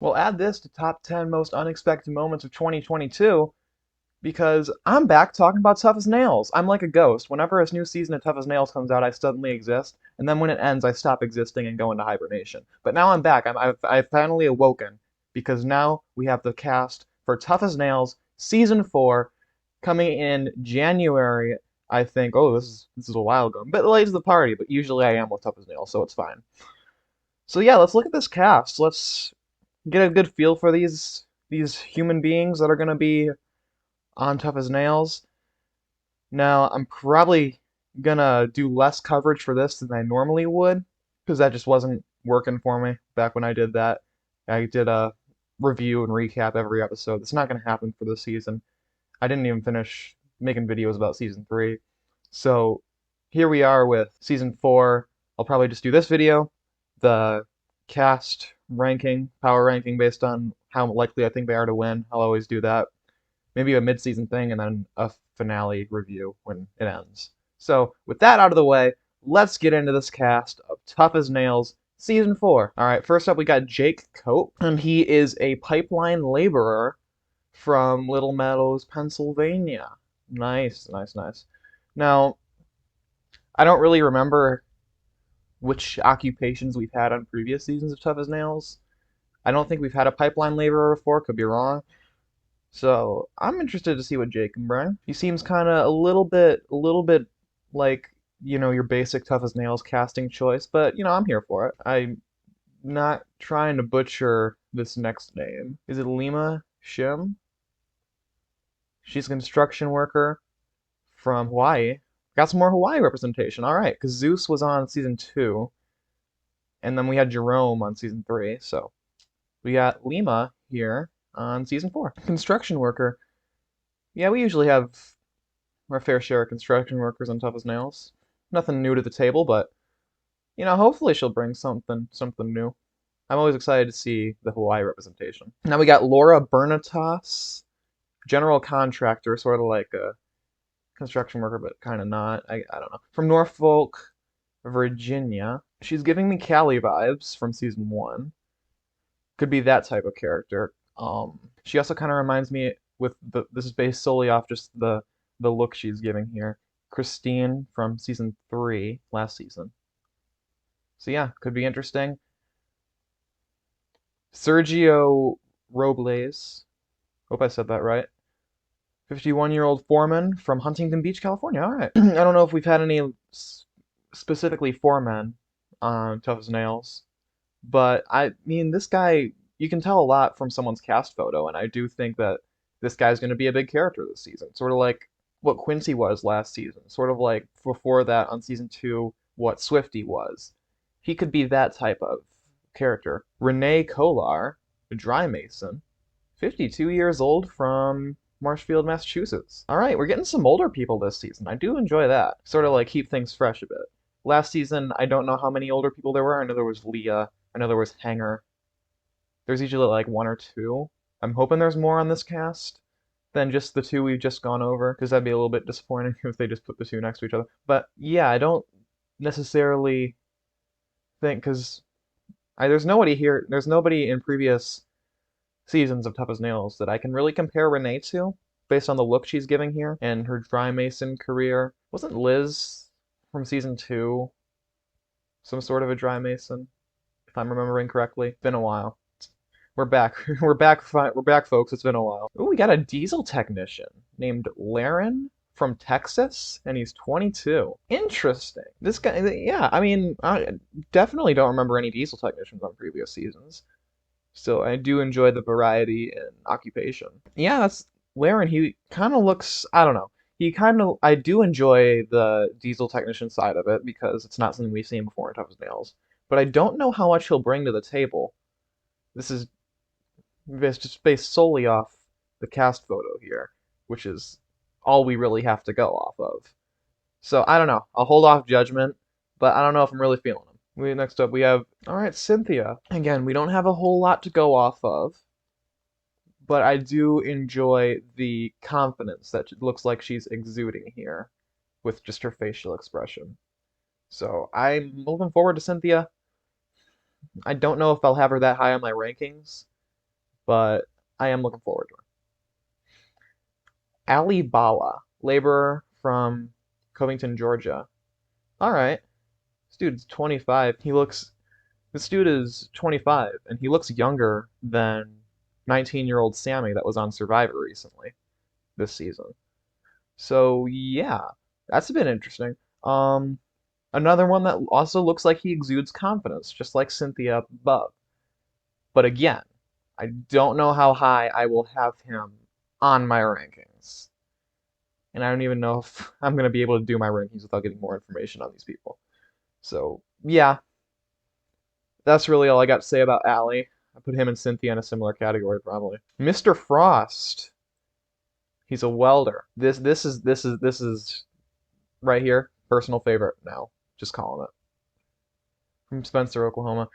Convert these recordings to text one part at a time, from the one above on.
Well, add this to top 10 most unexpected moments of 2022 because I'm back talking about Tough as Nails. I'm like a ghost. Whenever a new season of Tough as Nails comes out, I suddenly exist, and then when it ends, I stop existing and go into hibernation. But now I'm back. I've finally awoken because now we have the cast for Tough as Nails season 4 coming in January. I think. Oh, this is a while ago. I'm a bit late to the party, but usually I am with Tough as Nails, so it's fine. So yeah, let's look at this cast. Let's get a good feel for these human beings that are gonna be on Tough as Nails. Now, I'm probably gonna do less coverage for this than I normally would, because that just wasn't working for me back when I did that. I did a review and recap every episode. It's not gonna happen for this season. I didn't even finish making videos about season 3. So here we are with season 4. I'll probably just do this video, the cast ranking, power ranking based on how likely I think they are to win. I'll always do that. Maybe a mid-season thing and then a finale review when it ends. So with that out of the way, let's get into this cast of Tough as Nails season 4. All right, first up we got Jake Cope, and he is a pipeline laborer from Little Meadows, Pennsylvania. Nice, nice, nice. Now, I don't really remember which occupations we've had on previous seasons of Tough as Nails. I don't think we've had a pipeline laborer before, could be wrong. So I'm interested to see what Jake can bring. He seems kind of a little bit like, your basic Tough as Nails casting choice, but I'm here for it. I'm not trying to butcher this next name. Is it Lima Shim? She's a construction worker from Hawaii. Got some more Hawaii representation. All right, because Zeus was on season 2, and then we had Jerome on season 3. So we got Lima here on season 4. Construction worker. Yeah, we usually have our fair share of construction workers on Tough as Nails. Nothing new to the table, but hopefully she'll bring something new. I'm always excited to see the Hawaii representation. Now we got Laura Bernatas, general contractor, sort of like a construction worker, but kind of not. I don't know. From Norfolk, Virginia. She's giving me Callie vibes from season 1. Could be that type of character. She also kind of reminds me with this is based solely off just the look she's giving here. Christine from season 3 last season. So yeah, could be interesting. Sergio Robles. Hope I said that right. 51-year-old foreman from Huntington Beach, California. All right. I don't know if we've had any specifically foremen on Tough as Nails, but I mean, this guy, you can tell a lot from someone's cast photo, and I do think that this guy's going to be a big character this season. Sort of like what Quincy was last season. Sort of like before that on season 2, what Swifty was. He could be that type of character. Renee Kolar, a dry mason, 52 years old from Marshfield, Massachusetts. All right, we're getting some older people this season. I do enjoy that. Sort of like keep things fresh a bit. Last season, I don't know how many older people there were. I know there was Leah. I know there was Hanger. There's usually like one or two. I'm hoping there's more on this cast than just the two we've just gone over, because that'd be a little bit disappointing if they just put the two next to each other. But yeah, I don't necessarily think, because there's nobody in previous seasons of Tough as Nails that I can really compare Renee to, based on the look she's giving here and her dry mason career. Wasn't Liz from season 2 some sort of a dry mason, if I'm remembering correctly? It's been a while. We're back. We're back, folks. It's been a while. Ooh, we got a diesel technician named Laren from Texas, and he's 22. Interesting. This guy, yeah, I mean, I definitely don't remember any diesel technicians on previous seasons. So I do enjoy the variety in occupation. Yeah, that's Laren. He kind of looks, I don't know. I do enjoy the diesel technician side of it because it's not something we've seen before in Tough as Nails. But I don't know how much he'll bring to the table. This is just based solely off the cast photo here, which is all we really have to go off of. So I don't know. I'll hold off judgment, but I don't know if I'm really feeling them. Next up we have, all right, Cynthia. Again, we don't have a whole lot to go off of, but I do enjoy the confidence that it looks like she's exuding here with just her facial expression. So I'm moving forward to Cynthia. I don't know if I'll have her that high on my rankings, but I am looking forward to it. Ali Bala, laborer from Covington, Georgia. All right, this dude's 25. This dude is 25, and he looks younger than 19-year-old Sammy that was on Survivor recently this season. So yeah, that's been interesting. Um, Another one that also looks like he exudes confidence, just like Cynthia above. But again, I don't know how high I will have him on my rankings. And I don't even know if I'm going to be able to do my rankings without getting more information on these people. So, yeah, that's really all I got to say about Allie. I put him and Cynthia in a similar category, probably. Mr. Frost, he's a welder. This is right here, personal favorite now. Just calling it. From Spencer, Oklahoma.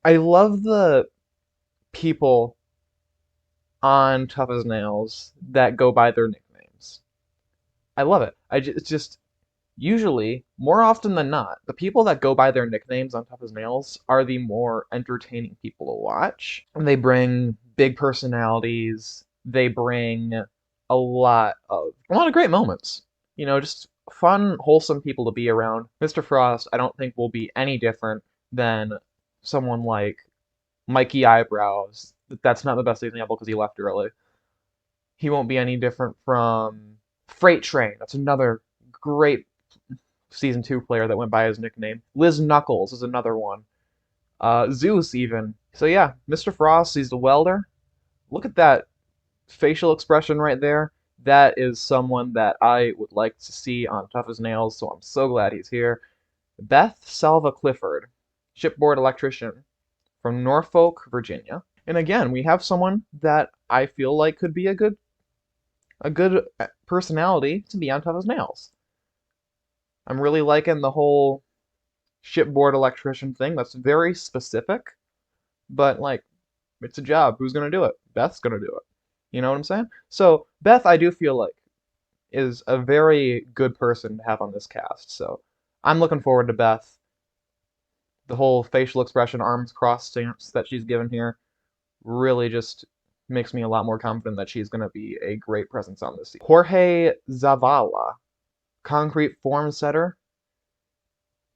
I love the people on Tough as Nails that go by their nicknames. I love it. It's just usually, more often than not, the people that go by their nicknames on Tough as Nails are the more entertaining people to watch. They bring big personalities. They bring a lot of great moments. Just fun, wholesome people to be around. Mr. Frost, I don't think will be any different than someone like Mikey Eyebrows. That's not the best example because he left early. He won't be any different from Freight Train. That's another great season 2 player that went by his nickname. Liz Knuckles is another one. Zeus even. So yeah, Mr. Frost, he's the welder. Look at that facial expression right there. That is someone that I would like to see on Tough as Nails, so I'm so glad he's here. Beth Salva Clifford, shipboard electrician from Norfolk, Virginia. And again, we have someone that I feel like could be a good personality to be on Tough as Nails. I'm really liking the whole shipboard electrician thing. That's very specific, but like, it's a job. Who's gonna do it? Beth's gonna do it. You know what I'm saying? So Beth, I do feel like is a very good person to have on this cast. So I'm looking forward to Beth. The whole facial expression, arms crossed stance that she's given here really just makes me a lot more confident that she's going to be a great presence on this season. Jorge Zavala, concrete form setter.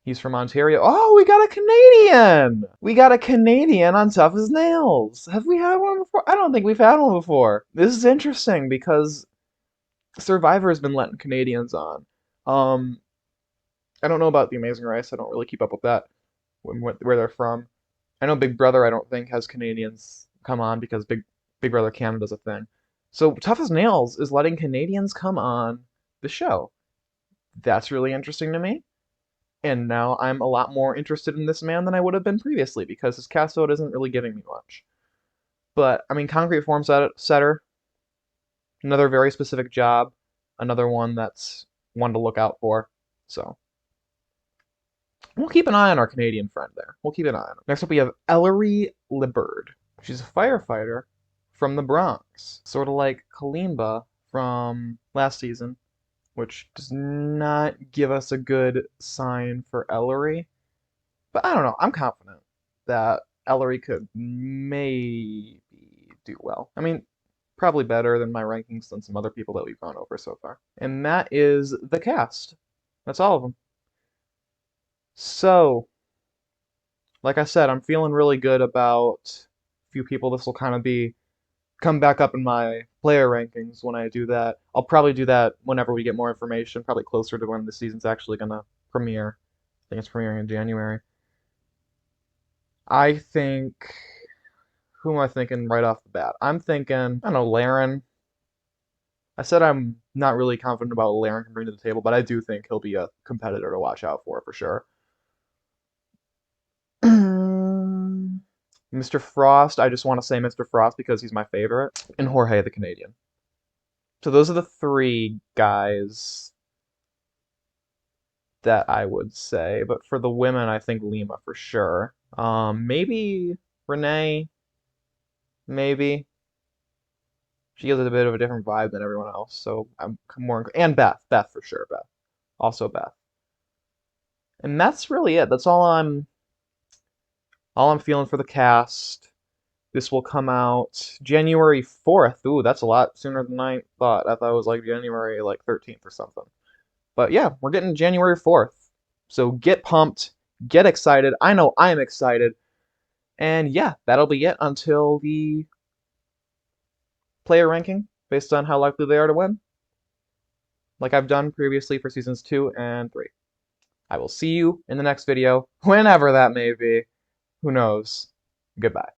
He's from Ontario. Oh, we got a Canadian! We got a Canadian on Tough as Nails. Have we had one before? I don't think we've had one before. This is interesting because Survivor has been letting Canadians on. Um, I don't know about The Amazing Race. I don't really keep up with that, where they're from. I know Big Brother, I don't think, has Canadians come on because Big Brother Canada's a thing. So Tough as Nails is letting Canadians come on the show. That's really interesting to me. And now I'm a lot more interested in this man than I would have been previously because his cast vote isn't really giving me much. But, I mean, concrete form setter, another very specific job, another one that's one to look out for. So, we'll keep an eye on our Canadian friend there. We'll keep an eye on him. Next up, we have Ellery Libbard. She's a firefighter from the Bronx, sort of like Kalimba from last season, which does not give us a good sign for Ellery. But I don't know. I'm confident that Ellery could maybe do well. I mean, probably better than my rankings than some other people that we've gone over so far. And that is the cast. That's all of them. So, like I said, I'm feeling really good about a few people. This will kind of come back up in my player rankings when I do that. I'll probably do that whenever we get more information, probably closer to when the season's actually gonna premiere. I think it's premiering in January. I think, who am I thinking right off the bat? I'm thinking, I don't know, Laren. I said I'm not really confident about what Laren can bring to the table, but I do think he'll be a competitor to watch out for sure. Mr. Frost, I just want to say Mr. Frost because he's my favorite, and Jorge the Canadian. So those are the three guys that I would say, but for the women, I think Lima for sure. Maybe Renee, maybe. She gives it a bit of a different vibe than everyone else, so I'm more, and Beth for sure, Beth, also Beth. And that's really it. That's all I'm feeling for the cast. This will come out January 4th. Ooh, that's a lot sooner than I thought. I thought it was like January like 13th or something. But yeah, we're getting January 4th. So get pumped, get excited. I know I am excited. And yeah, that'll be it until the player ranking based on how likely they are to win, like I've done previously for seasons 2 and 3. I will see you in the next video, whenever that may be. Who knows? Goodbye.